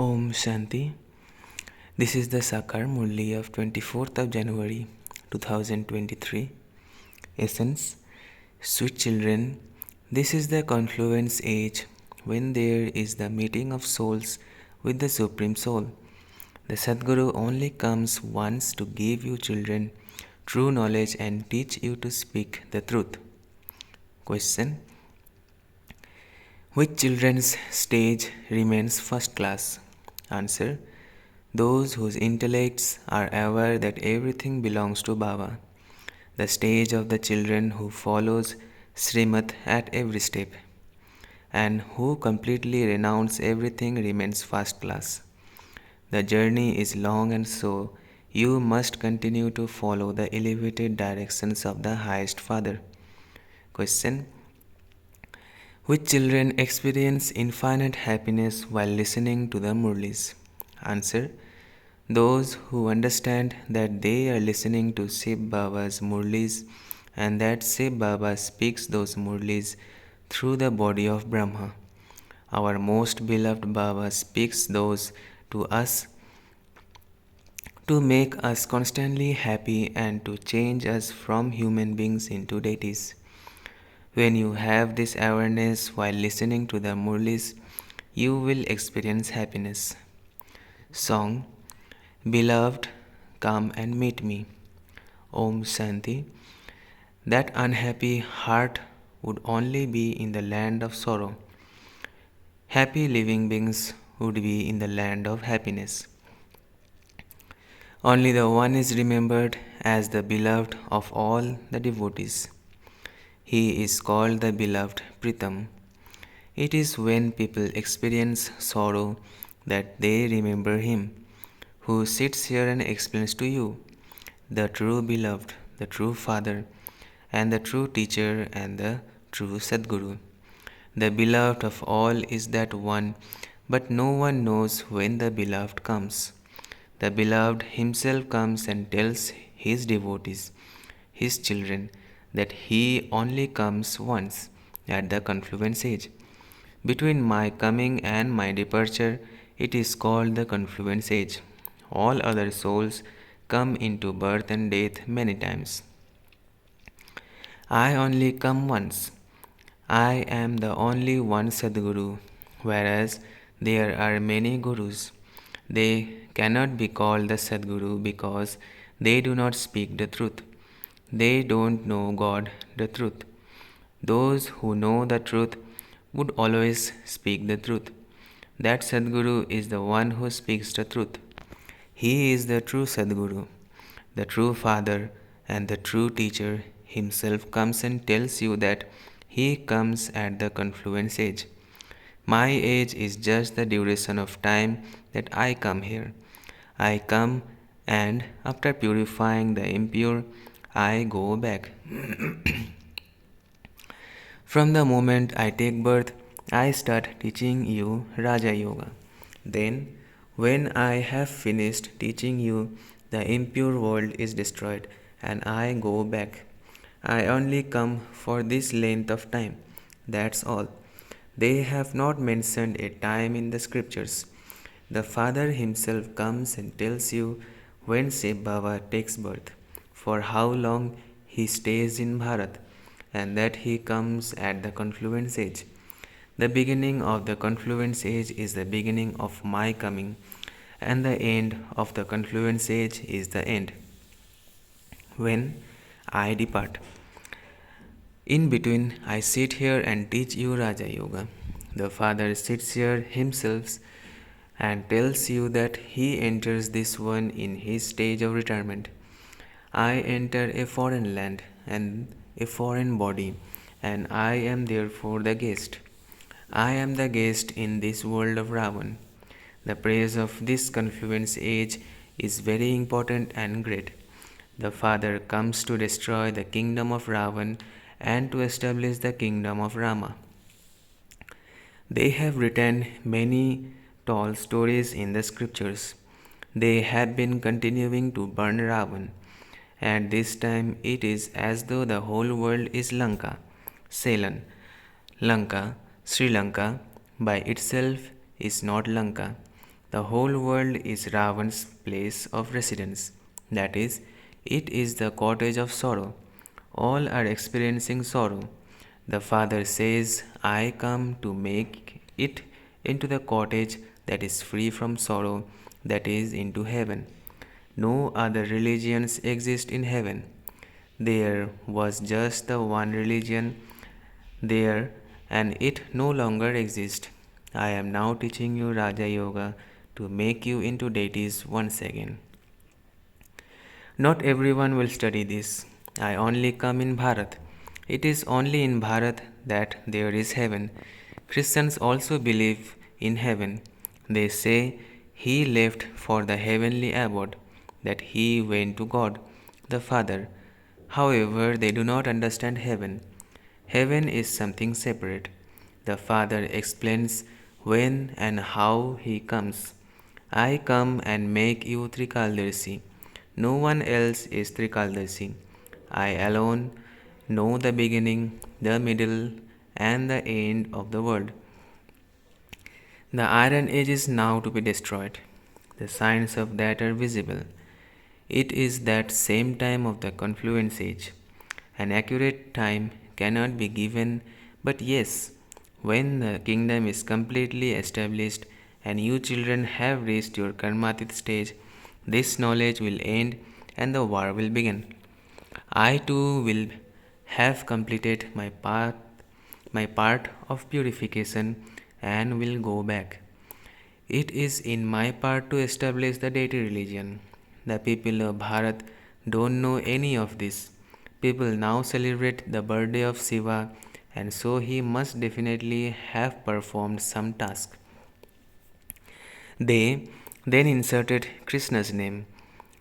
Om Shanti. This is the Sakar Murli of 24th of January 2023. Essence. Sweet children, this is the confluence age when there is the meeting of souls with the Supreme Soul. The Sadguru only comes once to give you children true knowledge and teach you to speak the truth. Question. Which children's stage remains first class? Answer. Those whose intellects are aware that everything belongs to Baba. The stage of the children who follows Srimad at every step and who completely renounce everything remains first class. The journey is long and so you must continue to follow the elevated directions of the highest Father. Question. Which children experience infinite happiness while listening to the Murlis? Answer. Those who understand that they are listening to Shiv Baba's Murlis and that Shiv Baba speaks those Murlis through the body of Brahma. Our most beloved Baba speaks those to us to make us constantly happy and to change us from human beings into deities. When you have this awareness while listening to the Murlis, you will experience happiness. Song. Beloved, come and meet me. Om Shanti. That unhappy heart would only be in the land of sorrow. Happy living beings would be in the land of happiness. Only the one is remembered as the beloved of all the devotees. He is called the beloved Pritam. It is when people experience sorrow that they remember him, who sits here and explains to you, the true beloved, the true Father, and the true teacher and the true Sadguru. The beloved of all is that one, but no one knows when the beloved comes. The beloved himself comes and tells his devotees, his children, that he only comes once at the confluence age. Between my coming and my departure, it is called the confluence age. All other souls come into birth and death many times. I only come once. I am the only one Sadguru, whereas there are many Gurus. They cannot be called the Sadguru because they do not speak the truth. They don't know God, the truth. Those who know the truth would always speak the truth. That Sadguru is the one who speaks the truth. He is the true Sadguru, the true Father, and the true teacher himself comes and tells you that he comes at the confluence age. My age is just the duration of time that I come here. I come and after purifying the impure, I go back. From the moment I take birth, I start teaching you Raja Yoga. Then, when I have finished teaching you, the impure world is destroyed and I go back. I only come for this length of time. That's all. They have not mentioned a time in the scriptures. The Father himself comes and tells you when Shiv Baba takes birth, for how long he stays in Bharat, and that he comes at the confluence age. The beginning of the confluence age is the beginning of my coming, and the end of the confluence age is the end. When I depart. In between, I sit here and teach you Raja Yoga. The Father sits here himself and tells you that he enters this one in his stage of retirement. I enter a foreign land and a foreign body, and I am therefore the guest. I am the guest in this world of Ravan. The praise of this confluence age is very important and great. The Father comes to destroy the kingdom of Ravan and to establish the kingdom of Rama. They have written many tall stories in the scriptures. They have been continuing to burn Ravan. At this time, it is as though the whole world is Lanka, Ceylon. Lanka, Sri Lanka, by itself is not Lanka. The whole world is Ravan's place of residence. That is, it is the cottage of sorrow. All are experiencing sorrow. The Father says, I come to make it into the cottage that is free from sorrow, that is, into heaven. No other religions exist in heaven. There was just the one religion there, and it no longer exists. I am now teaching you Raja Yoga to make you into deities once again. Not everyone will study this. I only come in Bharat. It is only in Bharat that there is heaven. Christians also believe in heaven. They say he left for the heavenly abode, that he went to God, the Father. However, they do not understand heaven. Heaven is something separate. The Father explains when and how he comes. I come and make you Trikaldarshi. No one else is Trikaldarshi. I alone know the beginning, the middle, and the end of the world. The Iron Age is now to be destroyed. The signs of that are visible. It is that same time of the confluence age. An accurate time cannot be given, but yes, when the kingdom is completely established and you children have reached your karmatit stage, this knowledge will end and the war will begin. I too will have completed my part of purification and will go back. It is in my part to establish the deity religion. The people of Bharat don't know any of this. People now celebrate the birthday of Shiva, and so he must definitely have performed some task. They then inserted Krishna's name.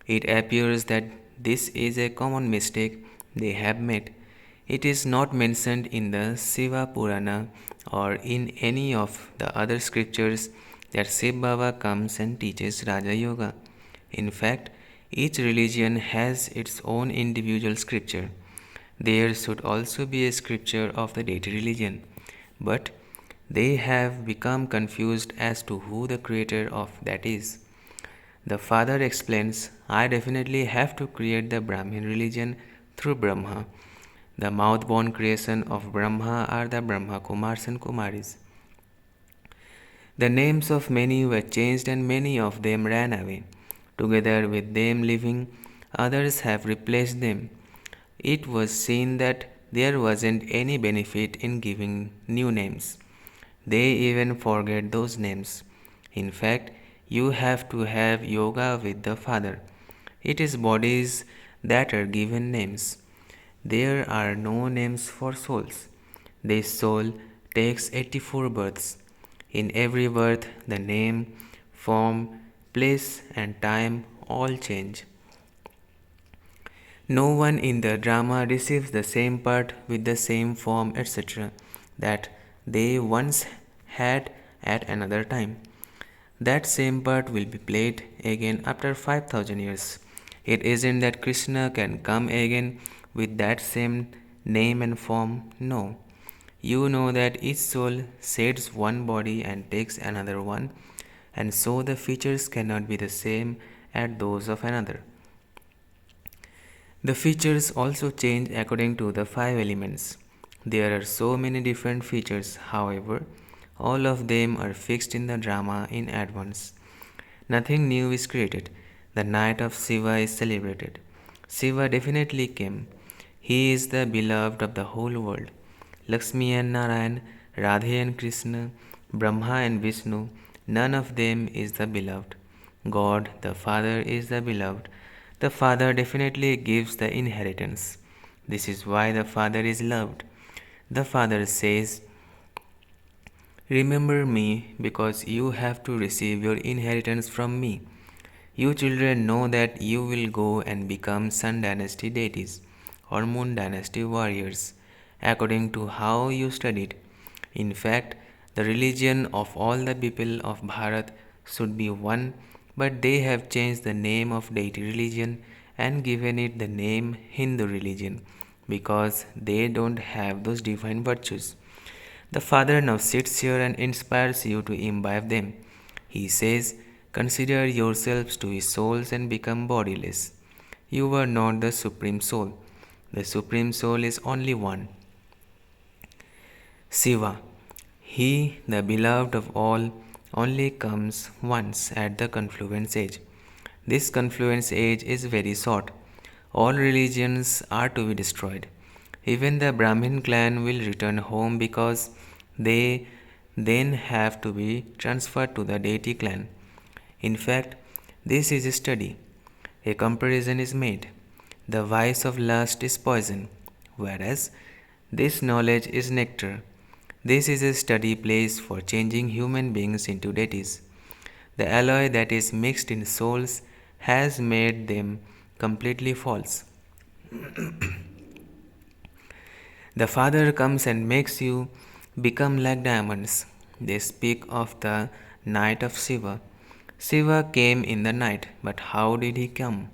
It appears that this is a common mistake they have made. It is not mentioned in the Shiva Purana or in any of the other scriptures that Shiv Baba comes and teaches Raja Yoga. In fact, each religion has its own individual scripture. There should also be a scripture of the deity religion. But they have become confused as to who the creator of that is. The father explains, I definitely have to create the Brahmin religion through Brahma. The mouth born creation of Brahma are the Brahma Kumars and Kumaris. The names of many were changed and many of them ran away. Together with them living, others have replaced them. It was seen that there wasn't any benefit in giving new names. They even forget those names. In fact, you have to have yoga with the Father. It is bodies that are given names. There are no names for souls. This soul takes 84 births. In every birth, the name, form, place, and time all change. No one in the drama receives the same part with the same form, etc., that they once had at another time. That same part will be played again after 5000 years. It isn't that Krishna can come again with that same name and form. No. You know that each soul sheds one body and takes another one, and so the features cannot be the same as those of another. The features also change according to the five elements. There are so many different features, however, all of them are fixed in the drama in advance. Nothing new is created. The night of Shiva is celebrated. Shiva definitely came. He is the beloved of the whole world. Lakshmi and Narayan, Radhe and Krishna, Brahma and Vishnu, none of them is the beloved. God, the Father, is the beloved. The Father definitely gives the inheritance. This is why the Father is loved. The Father says, remember me because you have to receive your inheritance from me. You children know that you will go and become Sun Dynasty deities or Moon Dynasty warriors according to how you studied. In fact, the religion of all the people of Bharat should be one, but they have changed the name of deity religion and given it the name Hindu religion because they don't have those divine virtues. The Father now sits here and inspires you to imbibe them. He says, Consider yourselves to be souls and become bodiless. You are not the Supreme Soul. The Supreme Soul is only one. Shiva, he, the beloved of all, only comes once at the confluence age. This confluence age is very short. All religions are to be destroyed. Even the Brahmin clan will return home because they then have to be transferred to the deity clan. In fact, this is a study. A comparison is made. The vice of lust is poison, whereas this knowledge is nectar. This is a study place for changing human beings into deities. The alloy that is mixed in souls has made them completely false. The Father comes and makes you become like diamonds. They speak of the night of Shiva. Shiva came in the night, but how did he come?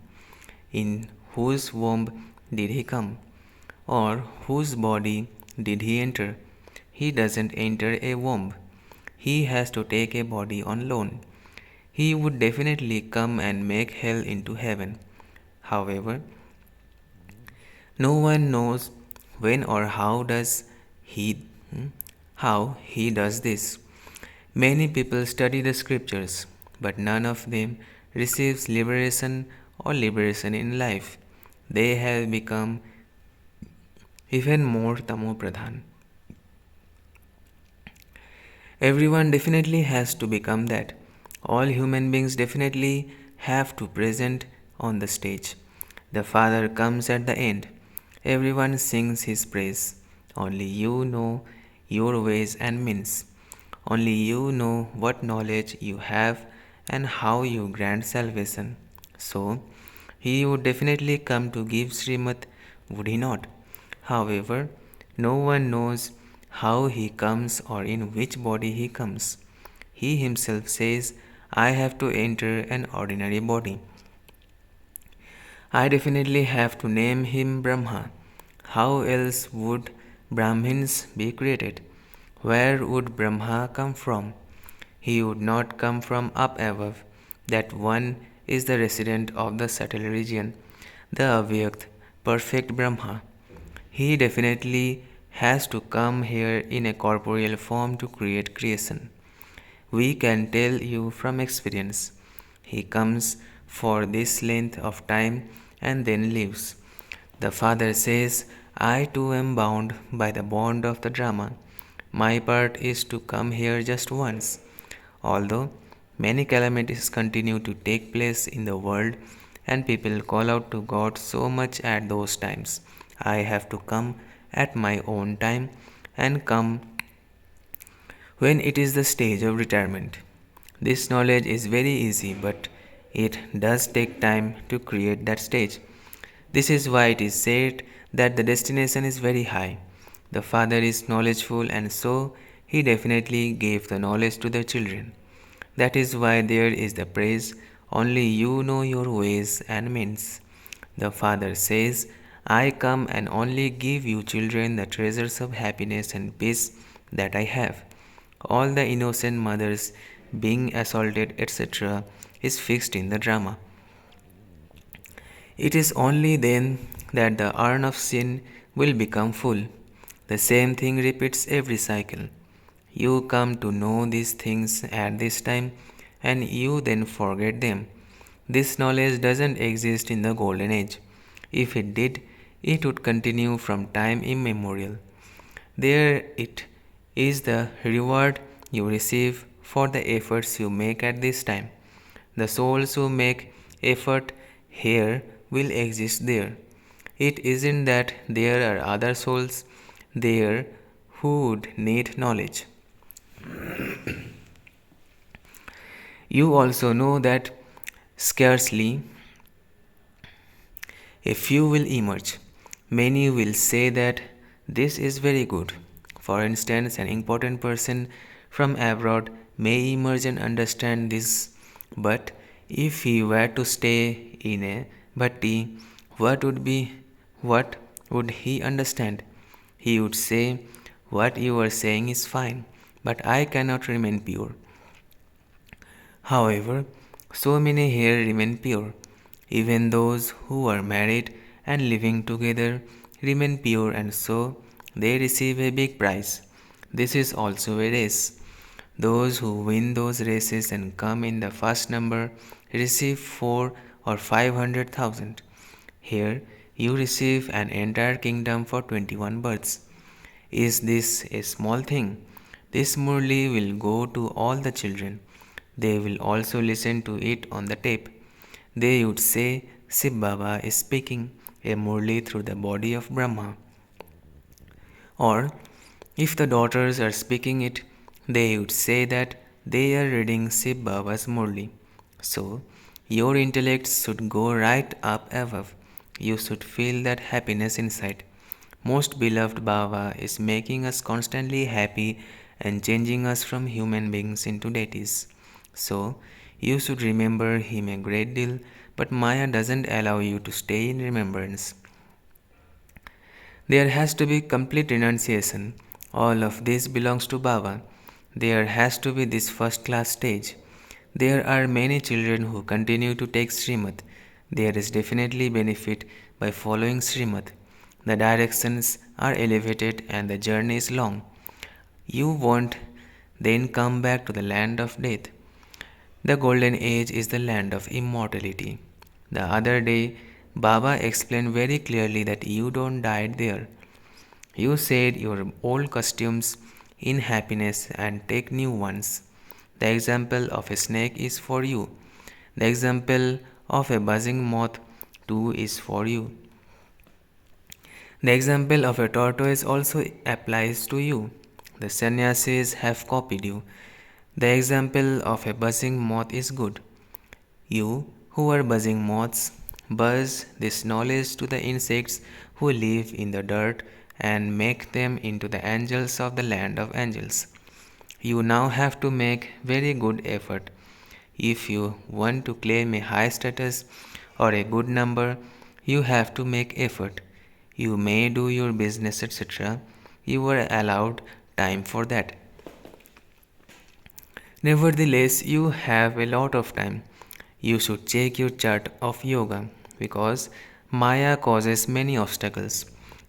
In whose womb did he come? Or whose body did he enter? He doesn't enter a womb. He has to take a body on loan. He would definitely come and make hell into heaven. However, no one knows when or he how he does this. Many people study the scriptures, but none of them receives liberation or liberation in life. They have become even more tamopradhan. Everyone definitely has to become that. All human beings definitely have to present on the stage. The Father comes at the end. Everyone sings his praise. Only you know your ways and means. Only you know what knowledge you have and how you grant salvation. So, he would definitely come to give Srimad, would he not? However, no one knows how he comes or in which body he comes. He himself says, I have to enter an ordinary body. I definitely have to name him Brahma. How else would Brahmins be created? Where would Brahma come from? He would not come from up above. That one is the resident of the subtle region, the Avyakt, perfect Brahma. He definitely has to come here in a corporeal form to create creation. We can tell you from experience. He comes for this length of time and then leaves. The Father says, I too am bound by the bond of the drama. My part is to come here just once. Although many calamities continue to take place in the world and people call out to God so much at those times, I have to come at my own time and come when it is the stage of retirement. This knowledge is very easy, but it does take time to create that stage. This is why it is said that the destination is very high. The Father is knowledgeful, and so he definitely gave the knowledge to the children. That is why there is the praise, only you know your ways and means. The Father says, I come and only give you children the treasures of happiness and peace that I have. All the innocent mothers being assaulted, etc., is fixed in the drama. It is only then that the urn of sin will become full. The same thing repeats every cycle. You come to know these things at this time and you then forget them. This knowledge doesn't exist in the golden age. If it did, it would continue from time immemorial. There it is the reward you receive for the efforts you make at this time. The souls who make effort here will exist there. It isn't that there are other souls there who would need knowledge. You also know that scarcely a few will emerge. Many will say that this is very good. For instance, an important person from abroad may emerge and understand this, but if he were to stay in a bhatti, what would he understand? He would say, what you are saying is fine, but I cannot remain pure. However, So many here remain pure. Even those who are married and living together remain pure, and so they receive a big prize. This is also a race. Those who win those races and come in the first number receive 4 or 500,000. Here you receive an entire kingdom for 21 births. Is this a small thing? This murli will go to all the children. They will also listen to it on the tape. They would say, Sib Baba is speaking a murli through the body of Brahma. Or, if the daughters are speaking it, they would say that they are reading Sib Baba's murli. So, your intellect should go right up above. You should feel that happiness inside. Most beloved Baba is making us constantly happy and changing us from human beings into deities. So, you should remember him a great deal, but Maya doesn't allow you to stay in remembrance. There has to be complete renunciation. All of this belongs to Baba. There has to be this first class stage. There are many children who continue to take Srimad. There is definitely benefit by following Srimad. The directions are elevated and the journey is long. You won't then come back to the land of death. The golden age is the land of immortality. The other day, Baba explained very clearly that you don't die there. You shed your old costumes in happiness and take new ones. The example of a snake is for you. The example of a buzzing moth too is for you. The example of a tortoise also applies to you. The sannyasis have copied you. The example of a buzzing moth is good. You, who are buzzing moths, buzz this knowledge to the insects who live in the dirt and make them into the angels of the land of angels. You now have to make very good effort. If you want to claim a high status or a good number, you have to make effort. You may do your business, etc. You are allowed time for that. Nevertheless, you have a lot of time. You should check your chart of yoga because Maya causes many obstacles.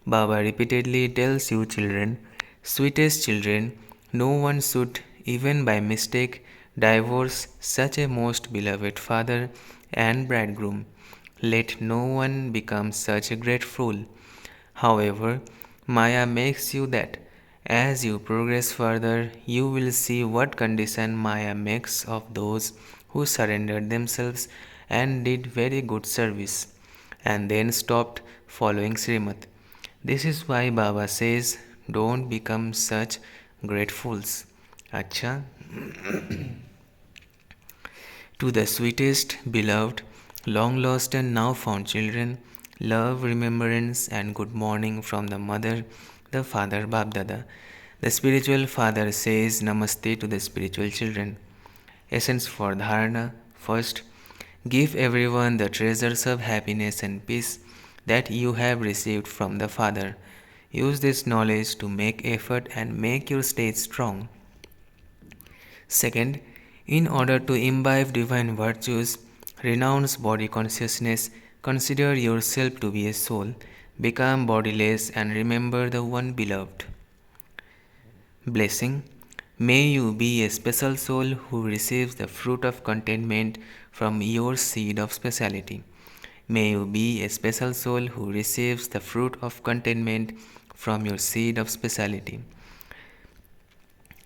Baba repeatedly tells you children, sweetest children, no one should, even by mistake, divorce such a most beloved father and bridegroom. Let no one become such a great fool. However, Maya makes you that. As you progress further, you will see what condition Maya makes of those who surrendered themselves and did very good service, and then stopped following Srimad. This is why Baba says, don't become such great fools. Acha, to the sweetest, beloved, long lost and now found children, love, remembrance, and good morning from the mother, the father, Babdada. The spiritual father says Namaste to the spiritual children. Essence for Dharana. First, give everyone the treasures of happiness and peace that you have received from the Father. Use this knowledge to make effort and make your state strong. Second, in order to imbibe divine virtues, renounce body consciousness, consider yourself to be a soul, become bodiless, and remember the one beloved. Blessing. May you be a special soul who receives the fruit of contentment from your seed of speciality. May you be a special soul who receives the fruit of contentment from your seed of speciality.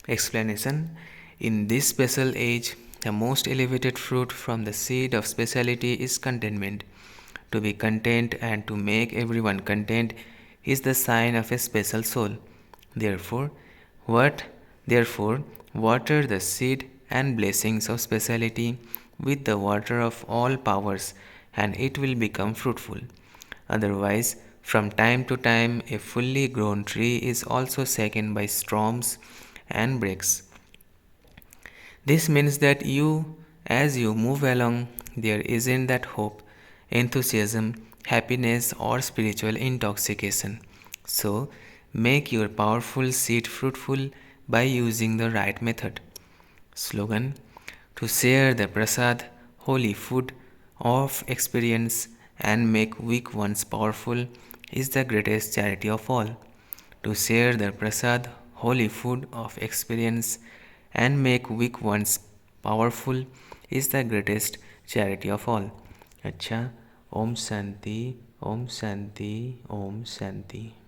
Explanation. In this special age, the most elevated fruit from the seed of speciality is contentment. To be content and to make everyone content is the sign of a special soul. Therefore, water the seed and blessings of speciality with the water of all powers, and it will become fruitful. Otherwise, from time to time, a fully grown tree is also shaken by storms and breaks. This means that as you move along, there isn't that hope, enthusiasm, happiness, or spiritual intoxication. So, make your powerful seed fruitful by using the right method. Slogan. To share the prasad holy food of experience and make weak ones powerful is the greatest charity of all. To share the prasad, holy food of experience and make weak ones powerful is the greatest charity of all. अच्छा, ओम शांति, ओम शांति, ओम शांति.